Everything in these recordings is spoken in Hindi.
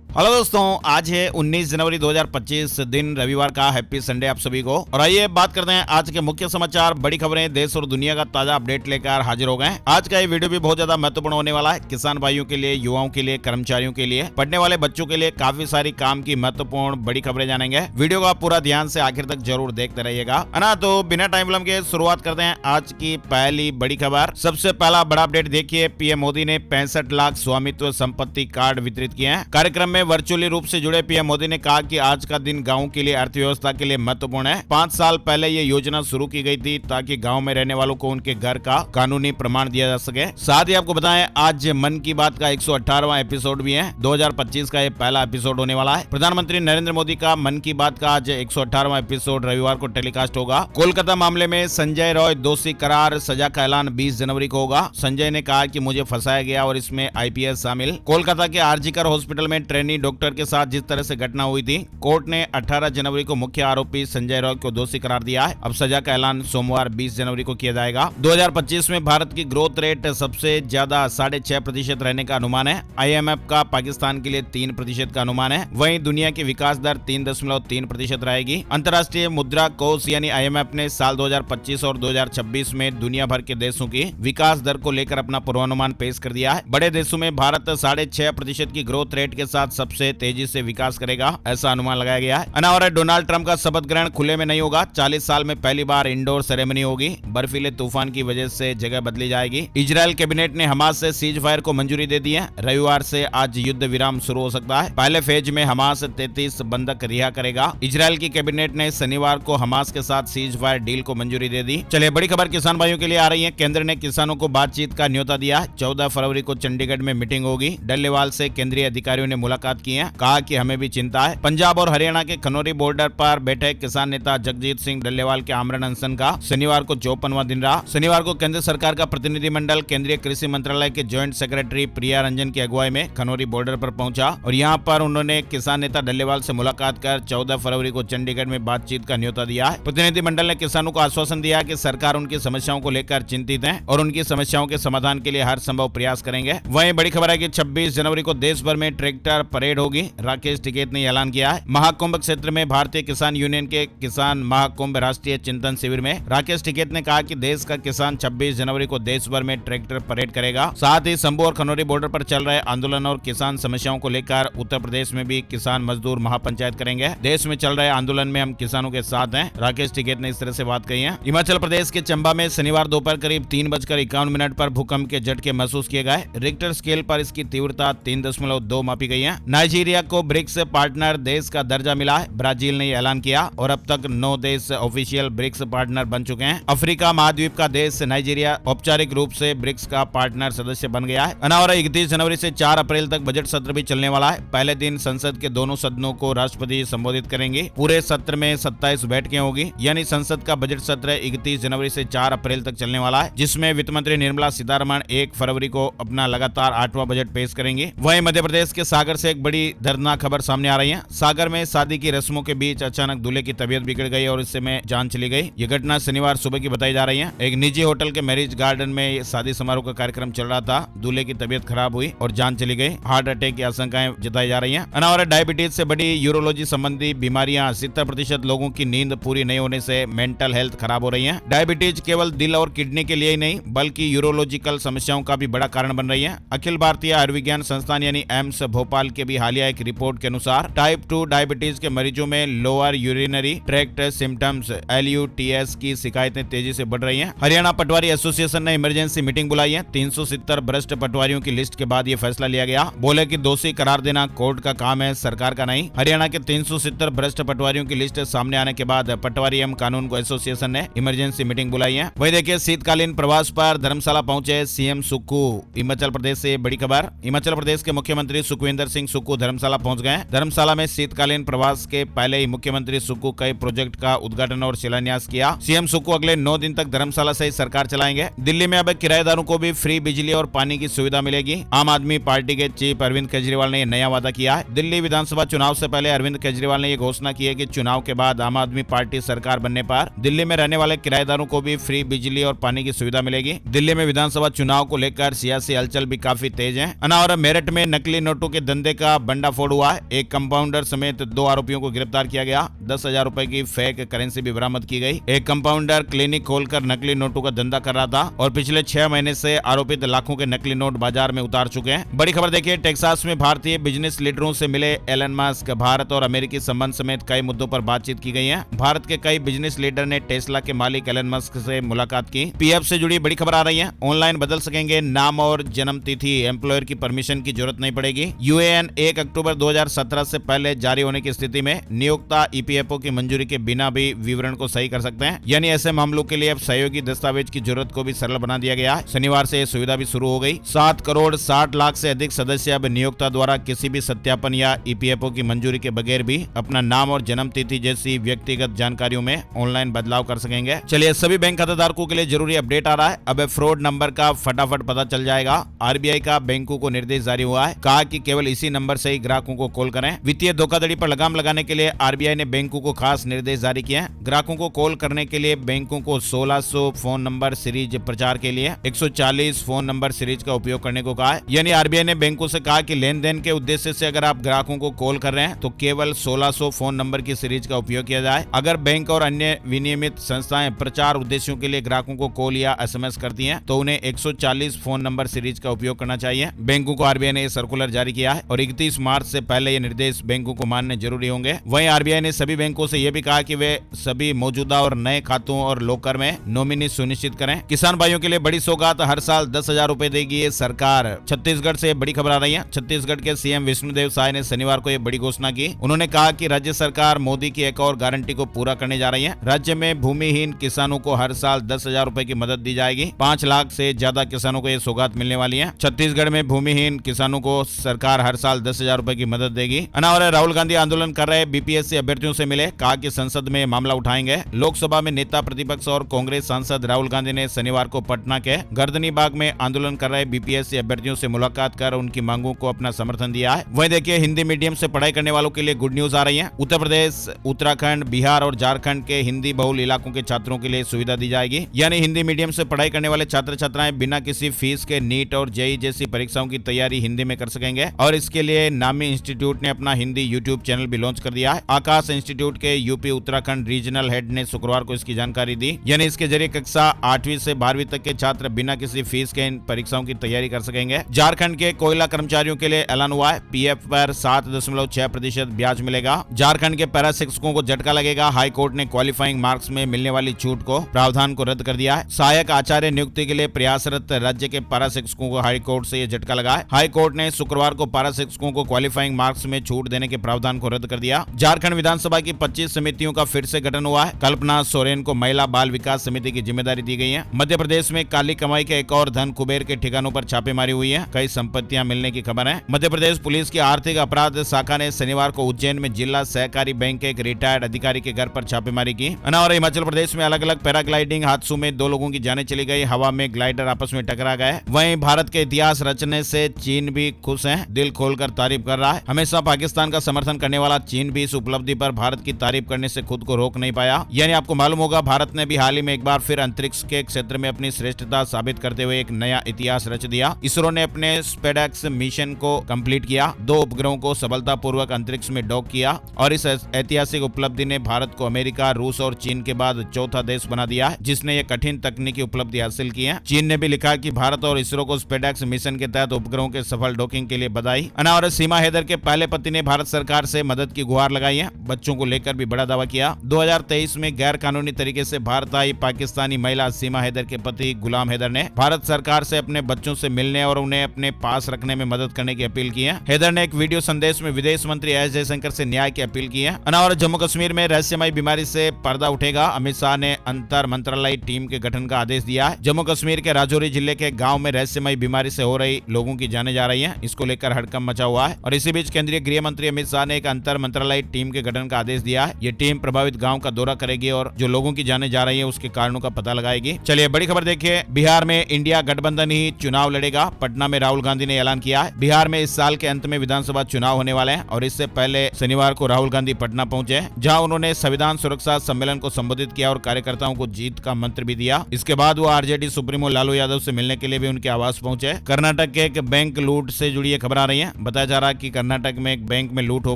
हेलो दोस्तों, आज है 19 जनवरी 2025 दिन रविवार का। हैप्पी संडे आप सभी को। और आइए बात करते हैं आज के मुख्य समाचार, बड़ी खबरें, देश और दुनिया का ताजा अपडेट लेकर हाजिर हो गए। आज का ये वीडियो भी बहुत ज्यादा महत्वपूर्ण होने वाला है। किसान भाइयों के लिए, युवाओं के लिए, कर्मचारियों के लिए, पढ़ने वाले बच्चों के लिए काफी सारी काम की महत्वपूर्ण बड़ी खबरें जानेंगे। वीडियो का पूरा ध्यान से आखिर तक जरूर देखते रहिएगा, है ना। तो बिना टाइम विलंब के शुरुआत करते हैं आज की पहली बड़ी खबर। सबसे पहला बड़ा अपडेट देखिए, पीएम मोदी ने 65 लाख स्वामित्व संपत्ति कार्ड वितरित किए हैं। कार्यक्रम में वर्चुअली रूप से जुड़े पीएम मोदी ने कहा कि आज का दिन गांव के लिए, अर्थव्यवस्था के लिए महत्वपूर्ण है। 5 साल पहले ये योजना शुरू की गई थी ताकि गांव में रहने वालों को उनके घर का कानूनी प्रमाण दिया जा सके। साथ ही आपको बताएं, आज मन की बात का 118वां एपिसोड भी है। 2025 का ये पहला एपिसोड होने वाला है। प्रधानमंत्री नरेंद्र मोदी का मन की बात का आज 118वां एपिसोड रविवार को टेलीकास्ट होगा। कोलकाता मामले में संजय रॉय दोषी करार, सजा का ऐलान 20 जनवरी को होगा। संजय ने कहा कि मुझे फंसाया गया और इसमें आईपीएस शामिल। कोलकाता के आरजीकर हॉस्पिटल में ट्रेनी डॉक्टर के साथ जिस तरह से घटना हुई थी, कोर्ट ने 18 जनवरी को मुख्य आरोपी संजय रॉय को दोषी करार दिया है। अब सजा का ऐलान सोमवार 20 जनवरी को किया जाएगा। 2025 में भारत की ग्रोथ रेट सबसे ज्यादा 6.5% रहने का अनुमान है। आईएमएफ का पाकिस्तान के लिए 3% का अनुमान है। वहीं दुनिया की विकास दर 3.3% रहेगी। अंतर्राष्ट्रीय मुद्रा कोष यानी आईएमएफ ने साल 2025 और 2026 में दुनिया भर के देशों की विकास दर को लेकर अपना पूर्वानुमान पेश कर दिया है। बड़े देशों में भारत 6.5% की ग्रोथ रेट के साथ सबसे तेजी से विकास करेगा, ऐसा अनुमान लगाया गया है। और डोनाल्ड ट्रंप का शपथ ग्रहण खुले में नहीं होगा। 40 साल में पहली बार इंडोर सेरेमनी होगी। बर्फीले तूफान की वजह से जगह बदली जाएगी। इजरायल कैबिनेट ने हमास से सीज फायर को मंजूरी दे दी है। रविवार से आज युद्ध विराम शुरू हो सकता है। पहले फेज में हमास 33 बंधक रिहा करेगा। इजरायल की कैबिनेट ने शनिवार को हमास के साथ सीज फायर डील को मंजूरी दे दी। चलिए बड़ी खबर किसान भाइयों के लिए आ रही है। केंद्र ने किसानों को बातचीत का न्योता दिया। 14 फरवरी को चंडीगढ़ में मीटिंग होगी। डल्लेवाल से केंद्रीय अधिकारियों ने मुलाकात की है। कहा कि हमें भी चिंता है। पंजाब और हरियाणा के खनौरी बॉर्डर पर बैठे किसान नेता जगजीत सिंह डल्लेवाल के आमरण अनशन का शनिवार को 54वां दिन रहा। शनिवार को केंद्र सरकार का प्रतिनिधिमंडल केंद्रीय कृषि मंत्रालय के ज्वाइंट सेक्रेटरी प्रिया रंजन की अगुवाई में खनौरी बॉर्डर पर पहुंचा और यहां पर उन्होंने किसान नेता डल्लेवाल से मुलाकात कर 14 फरवरी को चंडीगढ़ में बातचीत का न्योता दिया है। प्रतिनिधिमंडल ने किसानों को आश्वासन दिया कि सरकार उनकी समस्याओं को लेकर चिंतित है और उनकी समस्याओं के समाधान के लिए हर संभव प्रयास करेंगे। वहीं बड़ी खबर है कि 26 जनवरी को देश भर में ट्रैक्टर परेड होगी। राकेश टिकैत ने ऐलान किया है। महाकुंभ क्षेत्र में भारतीय किसान यूनियन के किसान महाकुंभ राष्ट्रीय चिंतन शिविर में राकेश टिकैत ने कहा कि देश का किसान 26 जनवरी को देश भर में ट्रैक्टर परेड करेगा। साथ ही शंभू और खनौरी बॉर्डर पर चल रहे आंदोलन और किसान समस्याओं को लेकर उत्तर प्रदेश में भी किसान मजदूर महापंचायत करेंगे। देश में चल रहे आंदोलन में हम किसानों के साथ हैं, राकेश टिकैत ने इस तरह से बात कही है। हिमाचल प्रदेश के चंबा में शनिवार दोपहर करीब 3:51 पर भूकंप के झटके महसूस किए गए। रिक्टर स्केल पर इसकी तीव्रता 3.2 मापी गई है। नाइजीरिया को ब्रिक्स पार्टनर देश का दर्जा मिला है। ब्राजील ने ऐलान किया और अब तक 9 देश ऑफिशियल ब्रिक्स पार्टनर बन चुके हैं। अफ्रीका महाद्वीप का देश नाइजीरिया औपचारिक रूप से ब्रिक्स का पार्टनर सदस्य बन गया है। 31 जनवरी से 4 अप्रैल तक बजट सत्र भी चलने वाला है। पहले दिन संसद के दोनों सदनों को राष्ट्रपति संबोधित करेंगे। पूरे सत्र में 27 बैठकें होगी, यानी संसद का बजट सत्र 31 जनवरी से 4 अप्रैल तक चलने वाला है, जिसमें वित्त मंत्री निर्मला सीतारमण 1 फरवरी को अपना लगातार 8वां बजट पेश करेंगे। वहीं मध्य प्रदेश के सागर से एक बड़ी दर्दनाक खबर सामने आ रही है। सागर में शादी की रस्मों के बीच अचानक दूल्हे की तबीयत बिगड़ गई और इससे में जान चली गई। ये घटना शनिवार सुबह की बताई जा रही है। एक निजी होटल के मैरिज गार्डन में शादी समारोह का कार्यक्रम चल रहा था। दूल्हे की तबीयत खराब हुई और जान चली गई। हार्ट अटैक की आशंकाएं जताई जा रही हैं। और डायबिटीज से बड़ी यूरोलॉजी संबंधी बीमारियां, 70% लोगों की नींद पूरी नहीं होने से मेंटल हेल्थ खराब हो रही है। डायबिटीज केवल दिल और किडनी के लिए ही नहीं बल्कि यूरोलॉजिकल समस्याओं का भी बड़ा कारण बन रही है। अखिल भारतीय आयुर्विज्ञान संस्थान यानी एम्स भोपाल के भी हालिया एक रिपोर्ट के अनुसार टाइप 2 डायबिटीज के मरीजों में lower urinary tract symptoms LUTS की शिकायतें तेजी से बढ़ रही हैं। हरियाणा पटवारी एसोसिएशन ने इमरजेंसी मीटिंग बुलाई है। 370 भ्रष्ट पटवारियों की लिस्ट के बाद ये फैसला लिया गया। बोले कि दोषी करार देना कोर्ट का काम है, सरकार का नहीं। हरियाणा के 370 भ्रष्ट पटवारियों की लिस्ट सामने आने के बाद पटवारी एवं कानून को एसोसिएशन ने इमरजेंसी मीटिंग बुलाई है। वही देखिए, शीतकालीन प्रवास पर धर्मशाला पहुंचे सीएम सुक्खू। हिमाचल प्रदेश से बड़ी खबर। हिमाचल प्रदेश के मुख्यमंत्री सुखविंदर सिंह सुक्खू धर्मशाला पहुंच गए। धर्मशाला में शीतकालीन प्रवास के पहले ही मुख्यमंत्री सुक्खू कई प्रोजेक्ट का उद्घाटन और शिलान्यास किया। सीएम सुक्खू अगले 9 दिन तक धर्मशाला से ही सरकार चलाएंगे। दिल्ली में अब किराएदारों को भी फ्री बिजली और पानी की सुविधा मिलेगी। आम आदमी पार्टी के चीफ अरविंद केजरीवाल ने यह नया वादा किया है। दिल्ली विधानसभा चुनाव से पहले अरविंद केजरीवाल ने यह घोषणा की है कि चुनाव के बाद आम आदमी पार्टी सरकार बनने पर दिल्ली में रहने वाले किराएदारों को भी फ्री बिजली और पानी की सुविधा मिलेगी। दिल्ली में विधानसभा चुनाव को लेकर सियासी हलचल भी काफी तेज है। और मेरठ में नकली नोटों के धंधे का भंडाफोड़ हुआ है। एक कंपाउंडर समेत 2 आरोपियों को गिरफ्तार किया गया। 10,000 रुपए की फेक करेंसी भी बरामद की गई। एक कंपाउंडर क्लिनिक खोलकर नकली नोटों का धंधा कर रहा था और पिछले 6 महीने से आरोपित लाखों के नकली नोट बाजार में उतार चुके हैं। बड़ी खबर देखिए, टेक्सास में भारतीय बिजनेस लीडरों से मिले एलन मस्क। भारत और अमेरिकी संबंध समेत कई मुद्दों पर बातचीत की गई है। भारत के कई बिजनेस लीडर ने टेस्ला के मालिक एलन मस्क से मुलाकात की। पीएफ से जुड़ी बड़ी खबर आ रही है। ऑनलाइन बदल सकेंगे नाम और जन्म तिथि, एम्प्लॉयर की परमिशन की जरूरत नहीं पड़ेगी। यूएएन 1 अक्टूबर 2017 से पहले जारी होने की स्थिति में नियोक्ता ईपीएफओ की मंजूरी के बिना भी विवरण को सही कर सकते हैं। यानी ऐसे मामलों के लिए अब सहयोगी दस्तावेज की जरूरत को भी सरल बना दिया गया है। शनिवार से यह सुविधा भी शुरू हो गई। 7 करोड़ 60 लाख से अधिक सदस्य अब नियोक्ता द्वारा किसी भी सत्यापन या ईपीएफओ की मंजूरी के बगैर भी अपना नाम और जन्म तिथि जैसी व्यक्तिगत जानकारियों में ऑनलाइन बदलाव कर सकेंगे। चलिए, सभी बैंक खाताधारकों के लिए जरूरी अपडेट आ रहा है। अब फ्रॉड नंबर का फटाफट पता चल जाएगा। आरबीआई का बैंकों को निर्देश जारी हुआ है। कहा कि केवल इसी नंबर से ही ग्राहकों को कॉल करें। वित्तीय धोखाधड़ी पर लगाम लगाने के लिए आरबीआई ने बैंकों को खास निर्देश जारी किए हैं। ग्राहकों को कॉल करने के लिए बैंकों को 1600 फोन नंबर सीरीज प्रचार के लिए 140 फोन नंबर सीरीज का उपयोग करने को कहा है। यानी आरबीआई ने बैंकों से कहा कि लेन देन के उद्देश्य से अगर आप ग्राहकों को कॉल कर रहे हैं तो केवल 1600 फोन नंबर की सीरीज का उपयोग किया जाए। अगर बैंक और अन्य विनियमित संस्थाएं प्रचार उद्देश्यों के लिए ग्राहकों को कॉल या एसएमएस करती हैं तो उन्हें 140 फोन नंबर सीरीज का उपयोग करना चाहिए। बैंकों को आरबीआई ने सर्कुलर जारी किया है और 31 मार्च से पहले ये निर्देश बैंकों को मानने जरूरी होंगे। वहीं आरबीआई ने सभी बैंकों से यह भी कहा कि वे सभी मौजूदा और नए खातों और लॉकर में नॉमिनी सुनिश्चित करें। किसान भाइयों के लिए बड़ी सौगात, हर साल 10,000 रुपए देगी ये सरकार। छत्तीसगढ़ से बड़ी खबर आ रही है। छत्तीसगढ़ के सीएम विष्णुदेव साय ने शनिवार को यह बड़ी घोषणा की। उन्होंने कहा कि राज्य सरकार मोदी की एक और गारंटी को पूरा करने जा रही है। राज्य में भूमिहीन किसानों को हर साल 10,000 रुपए की मदद दी जाएगी। 5 लाख से ज्यादा किसानों को यह सौगात मिलने वाली है। छत्तीसगढ़ में भूमिहीन किसानों को सरकार हर साल 10,000 रुपए की मदद देगी। अनावर राहुल गांधी आंदोलन कर रहे बीपीएससी अभ्यर्थियों से मिले, कहा कि संसद में मामला उठाएंगे। लोकसभा में नेता प्रतिपक्ष और कांग्रेस सांसद राहुल गांधी ने शनिवार को पटना के गर्दनी बाग में आंदोलन कर रहे बीपीएससी अभ्यर्थियों से मुलाकात कर उनकी मांगों को अपना समर्थन दिया है। वहीं देखिए, हिंदी मीडियम से पढ़ाई करने वालों के लिए गुड न्यूज आ रही है। उत्तर प्रदेश, उत्तराखंड, बिहार और झारखंड के हिंदी बहुल इलाकों के छात्रों के लिए सुविधा दी जाएगी। यानी हिंदी मीडियम से पढ़ाई करने वाले छात्र छात्राएं बिना किसी फीस के नीट और जेईई जैसी परीक्षाओं की तैयारी हिंदी में कर सकेंगे। और इसके लिए नामी इंस्टीट्यूट ने अपना हिंदी यूट्यूब चैनल भी लॉन्च कर दिया है। आकाश इंस्टीट्यूट के यूपी उत्तराखंड रीजनल हेड ने शुक्रवार को इसकी जानकारी दी। यानी इसके जरिए कक्षा 8वीं से 12वीं तक के छात्र बिना किसी फीस के इन परीक्षाओं की तैयारी कर सकेंगे। झारखंड के कोयला कर्मचारियों के लिए ऐलान हुआ है। पीएफ पर 7.6% ब्याज मिलेगा। झारखंड के पैरा शिक्षकों को झटका लगेगा। हाई कोर्ट ने क्वालिफाइंग मार्क्स में मिलने वाली छूट को प्रावधान को रद्द कर दिया है। सहायक आचार्य नियुक्ति के लिए प्रयासरत राज्य के पैरा शिक्षकों को हाई कोर्ट से यह झटका लगा है। हाई कोर्ट ने शुक्रवार को पैरा शिक्षकों को क्वालिफाइंग मार्क्स में छूट देने के प्रावधान को रद्द कर दिया। झारखंड विधानसभा की 25 समितियों का फिर से गठन हुआ है। कल्पना सोरेन को महिला बाल विकास समिति की जिम्मेदारी दी गई है। मध्य प्रदेश में काली कमाई के एक और धन कुबेर के ठिकानों पर छापेमारी हुई है। कई संपत्तियां मिलने की खबर है। मध्य प्रदेश पुलिस की आर्थिक अपराध शाखा ने शनिवार को उज्जैन में जिला सहकारी बैंक के एक रिटायर्ड अधिकारी के घर पर छापेमारी की। और हिमाचल प्रदेश में अलग अलग पैराग्लाइडिंग हादसों में 2 लोगों की जानें चली गई। हवा में ग्लाइडर आपस में टकरा गए। वहीं भारत के इतिहास रचने से चीन भी खुश है, दिल खोलकर तारीफ कर रहा है। हमेशा पाकिस्तान का समर्थन करने वाला चीन भी इस उपलब्धि पर भारत की तारीफ करने से खुद को रोक नहीं पाया। यानी आपको मालूम होगा, भारत ने भी हाल ही में एक बार फिर अंतरिक्ष के क्षेत्र में अपनी श्रेष्ठता साबित करते हुए एक नया इतिहास रच दिया। इसरो ने अपने स्पेडएक्स मिशन को कंप्लीट किया। 2 उपग्रहों को सफलतापूर्वक अंतरिक्ष में डॉक किया और इस ऐतिहासिक उपलब्धि ने भारत को अमेरिका, रूस और चीन के बाद चौथा देश बना दिया है जिसने ये कठिन तकनीकी उपलब्धि हासिल की है। चीन ने भी लिखा कि भारत और इसरो को स्पेडएक्स मिशन के तहत उपग्रहों के सफल डॉकिंग के लिए बधाई। और सीमा हैदर के पहले पति ने भारत सरकार से मदद की गुहार लगाई है। बच्चों को लेकर भी बड़ा दावा किया। 2023 में गैर कानूनी तरीके से भारत आई पाकिस्तानी महिला सीमा हैदर के पति गुलाम हैदर ने भारत सरकार से अपने बच्चों से मिलने और उन्हें अपने पास रखने में मदद करने की अपील की है। हैदर ने एक वीडियो संदेश में विदेश मंत्री एस जयशंकर से न्याय की अपील की है। और जम्मू कश्मीर में रहस्यमयी बीमारी से पर्दा उठेगा। अमित शाह ने अंतर मंत्रालयी टीम के गठन का आदेश दिया है। जम्मू कश्मीर के राजौरी जिले के गांव में रहस्यमयी बीमारी से हो रही लोगों की जाने जा रही है। इसको लेकर हड़कंप मचा हुआ है और इसी बीच केंद्रीय गृह मंत्री अमित शाह ने एक अंतर मंत्रालयी टीम के गठन का आदेश दिया है। ये टीम प्रभावित गांव का दौरा करेगी और जो लोगों की जाने जा रही है उसके कारणों का पता लगाएगी। चलिए बड़ी खबर देखिए, बिहार में इंडिया गठबंधन ही चुनाव लड़ेगा। पटना में राहुल गांधी ने ऐलान किया है। बिहार में इस साल के अंत में विधानसभा चुनाव होने वाले हैं और इससे पहले शनिवार को राहुल गांधी पटना पहुंचे, जहां उन्होंने संविधान सुरक्षा सम्मेलन को संबोधित किया और कार्यकर्ताओं को जीत का मंत्र भी दिया। इसके बाद वो आरजेडी सुप्रीमो लालू यादव से मिलने के लिए भी उनके आवास पहुंचे। कर्नाटक के एक बैंक लूट से जुड़ी खबर आ रही है। बताया जा रहा है कि कर्नाटक में एक बैंक में लूट हो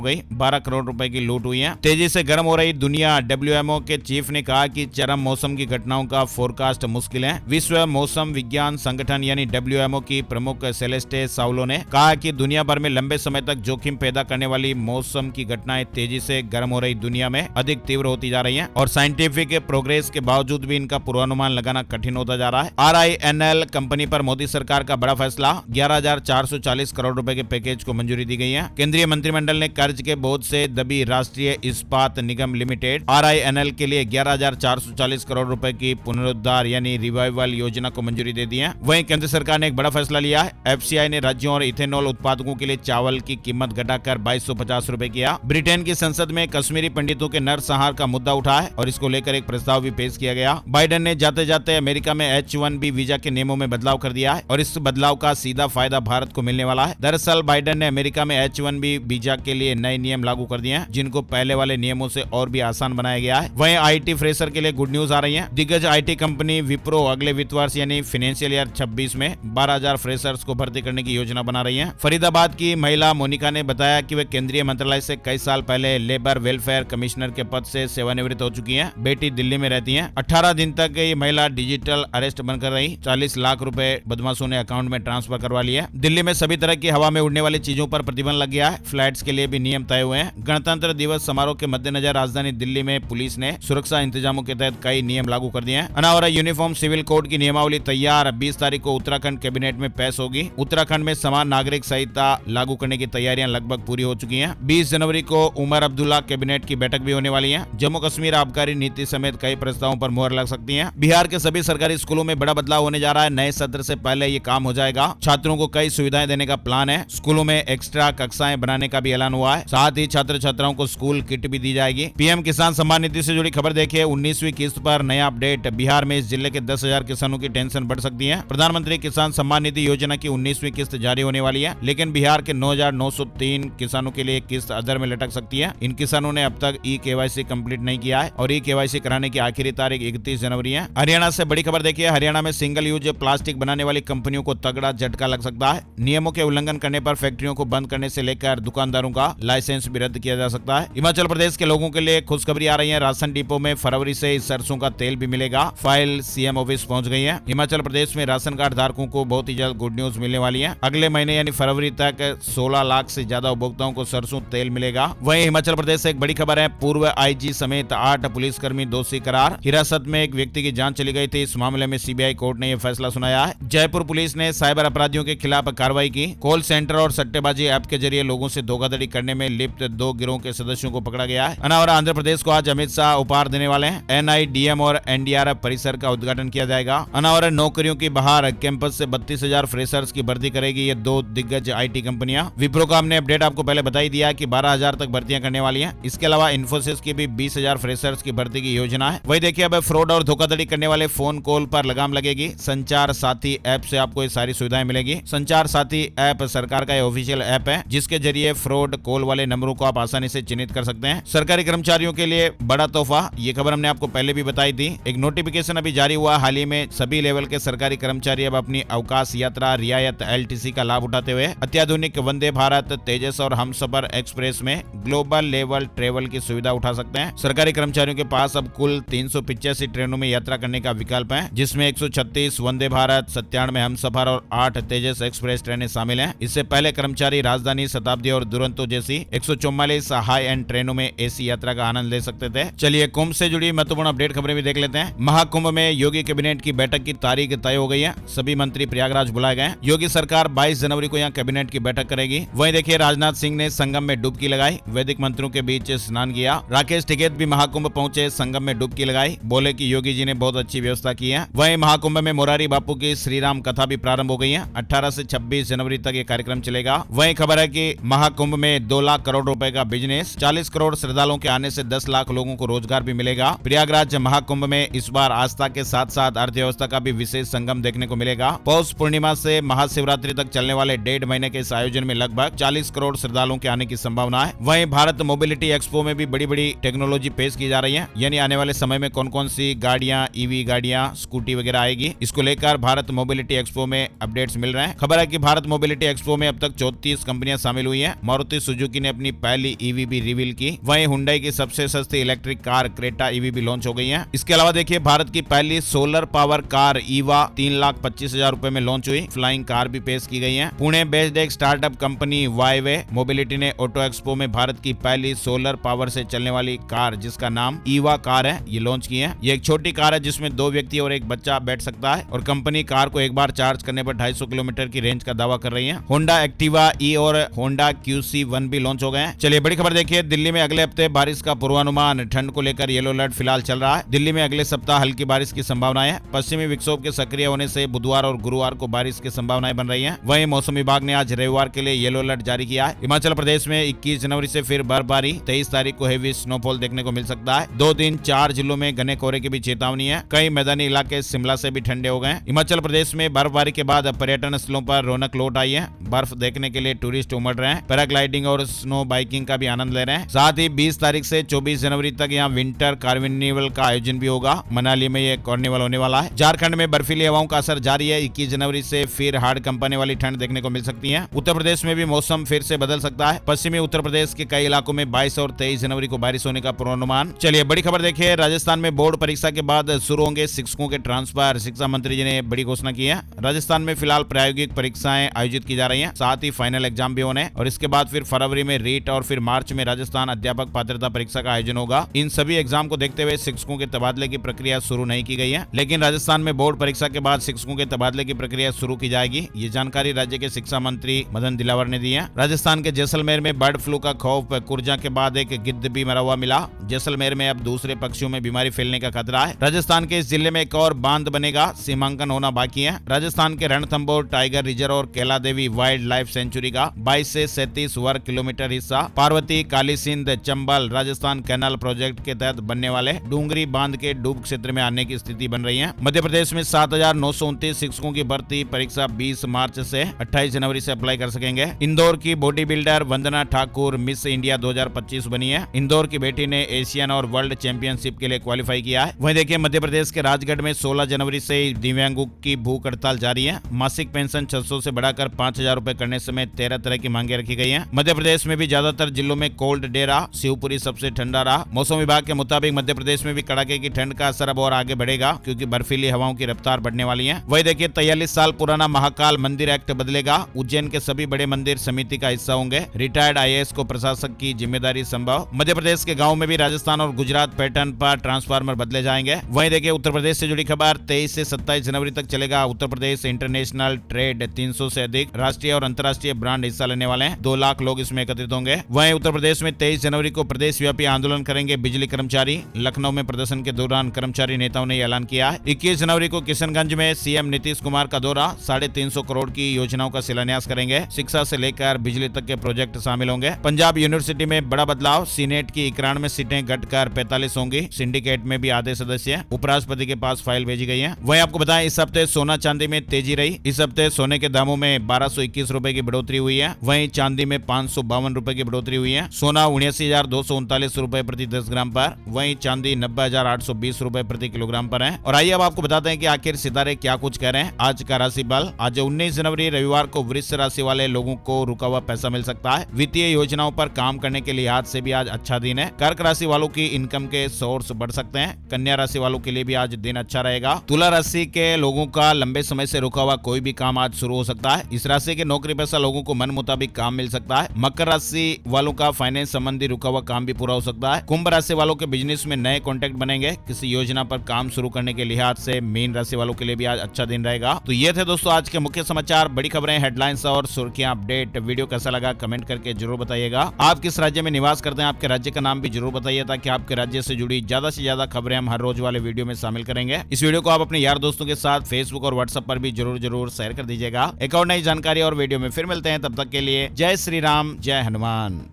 गई, 12 करोड़ रुपए की लूट हुई है। तेजी से गर्म हो रही दुनिया, डब्ल्यूएमओ के चीफ ने कहा कि चरम मौसम की घटनाओं का फोरकास्ट मुश्किल है। विश्व मौसम विज्ञान संगठन यानी डब्ल्यूएमओ की प्रमुख सेलेस्टे साउलो ने कहा कि दुनिया भर में लंबे समय तक जोखिम पैदा करने वाली मौसम की घटनाएं तेजी से गर्म हो रही दुनिया में अधिक तीव्र होती जा रही हैं और साइंटिफिक प्रोग्रेस के बावजूद भी इनका पूर्वानुमान लगाना कठिन होता जा रहा है। RINL कंपनी पर मोदी सरकार का बड़ा फैसला, 11,440 करोड़ रुपए के पैकेज को मंजूरी दी गई है। केंद्रीय मंत्रिमंडल ने कर्ज के बोझ से दबी राष्ट्रीय इस्पात निगम लिमिटेड RINL के लिए 11,440 करोड़ रुपए की पुनरुद्धार यानी रिवाइवल योजना को मंजूरी दे दी है। वहीं केंद्र सरकार ने एक बड़ा फैसला लिया है। FCI ने राज्यों और इथेनॉल उत्पादकों के लिए चावल की कीमत घटाकर 2250 रुपए किया। ब्रिटेन की संसद में कश्मीरी पंडितों के नरसंहार का मुद्दा उठा है और इसको लेकर एक प्रस्ताव भी पेश किया गया। बाइडेन ने जाते जाते अमेरिका में H-1B वीजा के नियमों में बदलाव कर दिया है और इस बदलाव का सीधा फायदा भारत को मिलने वाला है। दरअसल बाइडेन ने अमेरिका में H-1B वीजा के लिए नए नियम लागू कर दिए हैं, जिनको पहले वाले नियमों से और भी आसान बनाया गया है। वहीं IT फ्रेशर के लिए गुड न्यूज आ रही है। दिग्गज IT कंपनी विप्रो अगले वित्त वर्ष यानी फाइनेंशियल ईयर 26 में 12,000 फ्रेशर्स को भर्ती करने की योजना बना रही है। फरीदाबाद की महिला मोनिका ने बताया कि वे केंद्रीय मंत्रालय से कई साल पहले लेबर वेलफेयर कमिश्नर के पद से सेवानिवृत्त हो चुकी हैं। बेटी दिल्ली में रहती हैं। 18 दिन तक ये महिला डिजिटल अरेस्ट बनकर रही। 40 लाख रुपए बदमाशों ने अकाउंट में ट्रांसफर करवा लिए। दिल्ली में सभी तरह की हवा में उड़ने वाली चीजों पर प्रतिबंध लग गया है। फ्लाइट्स के लिए भी नियम तय हुए हैं। गणतंत्र दिवस समारोह के मद्देनजर राजधानी दिल्ली में पुलिस ने सुरक्षा इंतजामों के तहत कई नियम लागू कर दिए हैं। अनावरा यूनिफॉर्म सिविल कोड की नियमावली तैयार, 20 तारीख को उत्तराखंड कैबिनेट में पेश होगी। उत्तराखंड में समान नागरिक संहिता लागू करने की तैयारियां लगभग पूरी हो चुकी हैं। 20 जनवरी को उमर अब्दुल्ला कैबिनेट की बैठक भी होने वाली है। जम्मू कश्मीर आबकारी नीति समेत कई प्रस्तावों पर मुहर लग सकती है। बिहार के सभी सरकारी स्कूलों में बड़ा बदलाव होने जा रहा है। नए सत्र से पहले ये काम हो जाएगा। छात्रों को कई सुविधाएं देने का प्लान है। स्कूलों में एक्स्ट्रा कक्षाएं बनाने का भी ऐलान हुआ है। साथ ही छात्र छात्राओं को स्कूल किट भी दी जाएगी। PM किसान सम्मान निधि से जुड़ी खबर देखिए। 19वीं किस्त पर नया अपडेट। बिहार में इस जिले के 10,000 किसानों की टेंशन बढ़ सकती है। प्रधानमंत्री किसान सम्मान निधि योजना की 19वीं किस्त जारी होने वाली है, लेकिन बिहार के 9,903 किसानों के लिए किस्त अधर में लटक सकती है। इन किसानों ने अब तक KYC कंप्लीट नहीं किया है और KYC कराने की आखिरी तारीख 31 जनवरी है। हरियाणा से बड़ी खबर देखिए। हरियाणा में सिंगल यूज प्लास्टिक बनाने वाली कंपनियों को तगड़ा झटका लग सकता है। नियमों के उल्लंघन करने पर फैक्ट्रियों को बंद करने से लेकर दुकानदारों का लाइसेंस भी रद्द किया जा सकता है। हिमाचल प्रदेश के लोगों के लिए खुशखबरी आ रही है। राशन डिपो में फरवरी से सरसों का तेल भी मिलेगा। फाइल CM ऑफिस पहुंच गई है। हिमाचल प्रदेश में राशन कार्ड धारकों को बहुत ही जल्द गुड न्यूज मिलने वाली है। अगले महीने यानी फरवरी तक 16 लाख से ज्यादा उपभोक्ताओं को सरसों तेल मिलेगा। वहीं हिमाचल प्रदेश से एक बड़ी खबर है। पूर्व IG समेत 8 पुलिसकर्मी दोषी करार। हिरासत में एक व्यक्ति की जान चली गई थी। इस मामले में CBI कोर्ट ने यह फैसला सुनाया है। जयपुर पुलिस ने साइबर अपराधियों के खिलाफ कार्रवाई की। कॉल सेंटर और सट्टेबाजी ऐप के जरिए लोगों से धोखाधड़ी करने में लिप्त 2 गिरोह के सदस्यों को पकड़ा गया है। अनावरा आंध्र प्रदेश को आज अमित शाह उपहार देने वाले हैं। NIDM और NDRF परिसर का उद्घाटन किया जाएगा। अनावरा नौकरियों की बहार। कैंपस से 32,000 फ्रेशर्स की भर्ती करेगी ये 2 दिग्गज IT कंपनियां। विप्रोकॉम ने अपडेट आपको पहले बता ही दिया कि 12,000 तक भर्तियां करने वाली हैं। इसके अलावा इन्फोसिस की भी 20,000 फ्रेशर्स की भर्ती की योजना है। वही देखिए, अब फ्रॉड और धोखाधड़ी करने वाले फोन कॉल पर लगाम लगेगी। संचार साथी ऐप से आपको ये सारी सुविधाएं मिलेगी। संचार साथी ऐप सरकार का ऑफिशियल ऐप है, जिसके जरिए फ्रॉड कॉल वाले नंबरों को आप आसानी से चिन्हित कर सकते हैं। सरकारी कर्मचारियों के लिए बड़ा तोहफा। ये खबर हमने आपको पहले भी बताई थी। एक नोटिफिकेशन अभी जारी हुआ हाल ही में। सभी लेवल के सरकारी कर्मचारी अब अपनी अवकाश यात्रा रियायत LTC का लाभ उठाते हुए अत्याधुनिक वंदे भारत, तेजस और हमसफर एक्सप्रेस में ग्लोबल लेवल ट्रेवल की सुविधा उठा सकते हैं। सरकारी कर्मचारियों के पास अब कुल 385 ट्रेनों में यात्रा करने का विकल्प है, जिसमें 136 वंदे भारत, 97 हमसफर और 8 तेजस एक्सप्रेस ट्रेनें शामिल हैं। इससे पहले कर्मचारी राजधानी, शताब्दी और दुरंतो जैसी 144 हाई एंड ट्रेनों में AC यात्रा का आनंद ले सकते थे। चलिए कुंभ से जुड़ी महत्वपूर्ण अपडेट खबरें भी देख लेते हैं। महाकुंभ में योगी कैबिनेट की बैठक की तारीख तय हो गई है। सभी मंत्री प्रयागराज बुलाए गए। योगी सरकार 22 जनवरी को यहाँ कैबिनेट की बैठक करेगी। वहीं देखिए, राजनाथ सिंह ने संगम में डुबकी लगाई। वैदिक मंत्रों के बीच स्नान किया। राकेश टिकैत भी महाकुंभ पहुंचे, संगम में डुबकी लगाई। बोले कि योगी जी ने बहुत अच्छी व्यवस्था की है। वहीं महाकुंभ में मोरारी बापू की श्री राम कथा भी प्रारंभ हो गई है। 18 से 26 जनवरी तक ये कार्यक्रम चलेगा। वहीं खबर है कि महाकुंभ में 2 लाख करोड़ रुपए का बिजनेस, 40 करोड़ श्रद्धालुओं के आने से 10 लाख लोगों को रोजगार भी मिलेगा। प्रयागराज महाकुंभ में इस बार आस्था के साथ साथ अर्थव्यवस्था का भी विशेष संगम देखने को मिलेगा। पौष पूर्णिमा से महाशिवरात्रि तक चलने वाले 1.5 महीने के इस आयोजन में लगभग 40 करोड़ श्रद्धालुओं के आने की संभावना है। वहीं भारत मोबिलिटी एक्सपो में भी बड़ी बड़ी टेक्नोलॉजी पेश की जा रही है। यानी आने वाले समय में कौन कौन सी गाड़ियां, EV गाड़ियां, स्कूटी वगैरह आएगी, इसको लेकर भारत मोबिलिटी एक्सपो में अपडेट्स मिल रहे हैं। खबर है कि भारत मोबिलिटी एक्सपो में अब तक 34 कंपनियां शामिल हुई हैं। मारुति सुजुकी ने अपनी पहली ईवी भी रिवील की। वहीं हुंडई की सबसे सस्ती इलेक्ट्रिक कार क्रेटा ईवी भी लॉन्च हो गई है। इसके अलावा देखिए भारत की पहली सोलर पावर कार ईवा 3,25,000 रुपए में लॉन्च हुई। फ्लाइंग कार भी पेश की गई है। पुणे बेस्ड एक स्टार्टअप कंपनी वाईवे मोबिलिटी ने ऑटो एक्सपो में भारत की पहली सोलर पावर से चलने वाली कार जिसका नाम ईवा कार है ये लॉन्च की है। ये एक छोटी कार है जिसमें 2 व्यक्ति और एक बच्चा बैठ सकता है और कंपनी कार को एक बार चार्ज करने पर 250 किलोमीटर की रेंज का दावा कर रही है। होंडा एक्टिवा ई और होंडा QC1 भी लॉन्च हो गए हैं। चलिए बड़ी खबर देखिए, दिल्ली में अगले हफ्ते बारिश का पूर्वानुमान। ठंड को लेकर येलो अलर्ट फिलहाल चल रहा है। दिल्ली में अगले सप्ताह हल्की बारिश की संभावना है। पश्चिमी विक्षोभ के सक्रिय होने से बुधवार और गुरुवार को बारिश की संभावनाएं बन रही हैं। वहीं मौसम विभाग ने आज रविवार के लिए येलो अलर्ट जारी किया है। हिमाचल प्रदेश में 21 जनवरी से फिर बर्फबारी, 23 तारीख को हेवी स्नोफॉल देखने को मिल सकता है। 2-3-4 जिलों में घने कोहरे की भी चेतावनी है। कई मैदानी इलाके शिमला से भी ठंडे हो गए। हिमाचल प्रदेश में बर्फबारी के बाद पर्यटन स्थलों पर रौनक लौट आई है। बर्फ देखने के लिए टूरिस्ट उमड़ रहे हैं। पैराग्लाइडिंग और स्नो बाइकिंग का भी आनंद ले रहे हैं। साथ ही 20 तारीख से 24 जनवरी तक यहाँ विंटर कार्निवल का आयोजन भी होगा। मनाली में ये कार्निवल होने वाला है। झारखंड में बर्फीली हवाओं का असर जारी है। 21 जनवरी से फिर हाड़ कंपाने वाली ठंड देखने को मिल सकती है। उत्तर प्रदेश में भी मौसम फिर से बदल सकता है। पश्चिमी उत्तर प्रदेश के कई इलाकों में 22 और 23 जनवरी को बारिश होने का पूर्वानुमान। चलिए बड़ी खबर देखिए, राजस्थान में बोर्ड परीक्षा के बाद शुरू होंगे शिक्षकों के ट्रांसफर। शिक्षा मंत्री जी ने बड़ी घोषणा की है। राजस्थान में फिलहाल प्रायोगिक परीक्षाएं आयोजित की जा रही हैं, साथ ही फाइनल एग्जाम भी होने और इसके बाद फिर फरवरी में रीट और फिर मार्च में राजस्थान अध्यापक पात्रता परीक्षा का आयोजन होगा। इन सभी एग्जाम को देखते हुए शिक्षकों के तबादले की प्रक्रिया शुरू नहीं की गई है, लेकिन राजस्थान में बोर्ड परीक्षा के बाद शिक्षकों के तबादले की प्रक्रिया शुरू की जाएगी। ये जानकारी राज्य के शिक्षा मंत्री मदन दिलावर ने दी है। राजस्थान के जैसलमेर में बर्ड फ्लू का खौफ, कुर्जा के बाद एक गिद्ध भी मरा हुआ मिला। जैसलमेर में अब दूसरे पक्षियों में बीमारी फैलने का खतरा है। राजस्थान के इस जिले में एक और बांध बनेगा, सीमांकन होना बाकी है। राजस्थान के रणथंभौर टाइगर रिजर्व और कैला देवी वाइल्ड लाइफ सेंचुरी का 22 से 37 वर्ग किलोमीटर हिस्सा पार्वती, काली सिंध, चंबल राजस्थान कैनाल प्रोजेक्ट के तहत बनने वाले डूंगरी बांध के डूब क्षेत्र में आने की स्थिति बन रही है। मध्य प्रदेश में 7,929 शिक्षकों की भर्ती परीक्षा 20 मार्च से 28 जनवरी से अप्लाई कर सकेंगे। इंदौर की बॉडी बिल्डर वंदना ठाकुर मिस इंडिया 2025 बनी है। इंदौर की बेटी ने एशियन और वर्ल्ड चैंपियनशिप के लिए क्वालिफाई किया है। वहीं देखिए मध्य प्रदेश के राजगढ़ में 16 जनवरी से दिव्यांगों की भूख हड़ताल जारी है। मासिक पेंशन 600 से बढ़ाकर 5,000 रुपए करने समेत 13 तरह की मांगे रखी गई हैं। मध्य प्रदेश में भी ज्यादातर जिलों में कोल्ड डे रहा। शिवपुरी सबसे ठंडा रहा। मौसम विभाग के मुताबिक मध्य प्रदेश में भी कड़ाके की ठंड का असर अब और आगे बढ़ेगा, क्योंकि बर्फीली हवाओं की रफ्तार बढ़ने वाली है। वही देखिए 43 साल पुराना महाकाल मंदिर एक्ट बदलेगा। उज्जैन के सभी बड़े मंदिर समिति का हिस्सा होंगे। रिटायर्ड IAS को प्रशासक की जिम्मेदारी संभव। मध्य प्रदेश के गाँव में भी राजस्थान और गुजरात पैटर्न पर ट्रांसफार्मर बदले जाएंगे। वहीं देखिए उत्तर प्रदेश से जुड़ी खबर, 23 से 27 जनवरी तक चलेगा उत्तर प्रदेश इंटरनेशनल ट्रेड। 300 से अधिक राष्ट्रीय और अंतर्राष्ट्रीय ब्रांड हिस्सा लेने वाले हैं। 2 लाख लोग इसमें एकत्रित होंगे। वहीं उत्तर प्रदेश में 23 जनवरी को प्रदेश व्यापी आंदोलन करेंगे बिजली कर्मचारी। लखनऊ में प्रदर्शन के दौरान कर्मचारी नेताओं ने ऐलान किया है। 21 जनवरी को किशनगंज में सीएम नीतीश कुमार का दौरा। 350 करोड़ की योजनाओं का शिलान्यास करेंगे। शिक्षा से लेकर बिजली तक के प्रोजेक्ट शामिल होंगे। पंजाब यूनिवर्सिटी में बड़ा बदलाव, सीनेट की 91 सीटें घटकर 45 होंगी। सिंडिकेट में भी आधे सदस्य। उपराष्ट्रपति के पास फाइल भेजी गई है। वहीं आपको बताएं इस हफ्ते सोना चांदी में तेजी रही। इस हफ्ते सोने के दामों में 1221 रुपए की बढ़ोतरी हुई है। वहीं चांदी में 552 रुपए की बढ़ोतरी हुई है। सोना 79,239 रुपए प्रति 10 ग्राम पर, वहीं चांदी 90,820 रुपए प्रति किलोग्राम पर है। और आइए अब आपको बताते हैं कि आखिर सितारे क्या कुछ कह रहे हैं। आज का राशि बल, आज 19 जनवरी रविवार को वृश्चिक राशि वाले लोगों को रुका हुआ पैसा मिल सकता है। वित्तीय योजनाओं पर काम करने के लिहाज से भी आज अच्छा दिन है। कर्क राशि वालों की इनकम के सोर्स बढ़ सकते हैं। कन्या राशि वालों के लिए भी आज दिन अच्छा रहेगा। तुला राशि के लोगों का लंबे समय से रुका हुआ कोई भी काम आज शुरू हो सकता है। इस राशि के नौकरी पेशा लोगों को मन मुताबिक काम मिल सकता है। मकर राशि वालों का फाइनेंस संबंधी रुका हुआ काम भी पूरा हो सकता है। कुंभ राशि वालों के बिजनेस में नए कॉन्टैक्ट बनेंगे। किसी योजना पर काम शुरू करने के लिहाज से मीन राशि वालों के लिए भी आज अच्छा दिन रहेगा। तो ये थे दोस्तों आज के मुख्य समाचार, बड़ी खबरें, हेडलाइंस और सुर्खियां, अपडेट। वीडियो कैसा लगा कमेंट करके जरूर बताइएगा। आप किस राज्य में निवास करते हैं, आपके राज्य का नाम भी जरूर बताइए, ताकि आपके राज्य से जुड़ी ज्यादा से ज्यादा खबरें हम हर रोज वाले वीडियो में शामिल करेंगे। इस वीडियो को आप अपने यार दोस्तों के साथ फेसबुक और व्हाट्सएप पर भी जरूर शेयर कर दीजिएगा। एक और नई जानकारी और वीडियो में फिर मिलते हैं, तब तक के लिए जय श्री राम, जय हनुमान।